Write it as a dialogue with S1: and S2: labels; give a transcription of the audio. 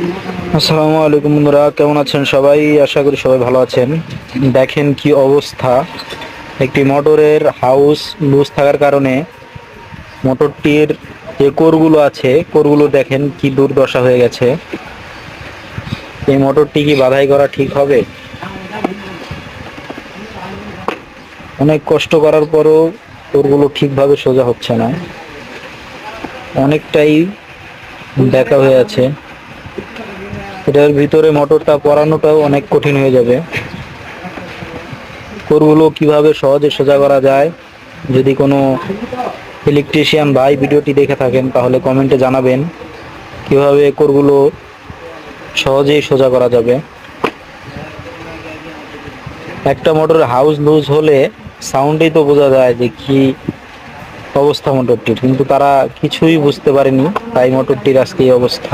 S1: আসসালামু আলাইকুম বন্ধুরা, কেমন আছেন সবাই? আশা করি সবাই ভালো আছেন। দেখেন কি অবস্থা, একটি মোটরের হাউস লুজ থাকার কারণে মোটরটির যে কোরগুলো আছে, কোরগুলো দেখেন কি দুর্দশা হয়ে গেছে। এই মোটরটি কি বাধাই করা ঠিক হবে? অনেক কষ্ট করার পরও কোরগুলো ঠিকভাবে সোজা হচ্ছে না, অনেকটাই বেঁকা হয়ে আছে। এটার ভিতরে মোটরটা পরানোটাও অনেক কঠিন হয়ে যাবে। কোরগুলো কিভাবে সহজে সোজা করা যায়, যদি কোনো ইলেকট্রিশিয়ান ভাই ভিডিওটি দেখে থাকেন তাহলে কমেন্টে জানাবেন কিভাবে কোরগুলো সহজেই সোজা করা যাবে। একটা মোটরের হাউস লুজ হলে সাউন্ডেই তো বোঝা যায় যে কি অবস্থা মোটরটির, কিন্তু তারা কিছুই বুঝতে পারেনি, তাই মোটরটির আজকে এই অবস্থা।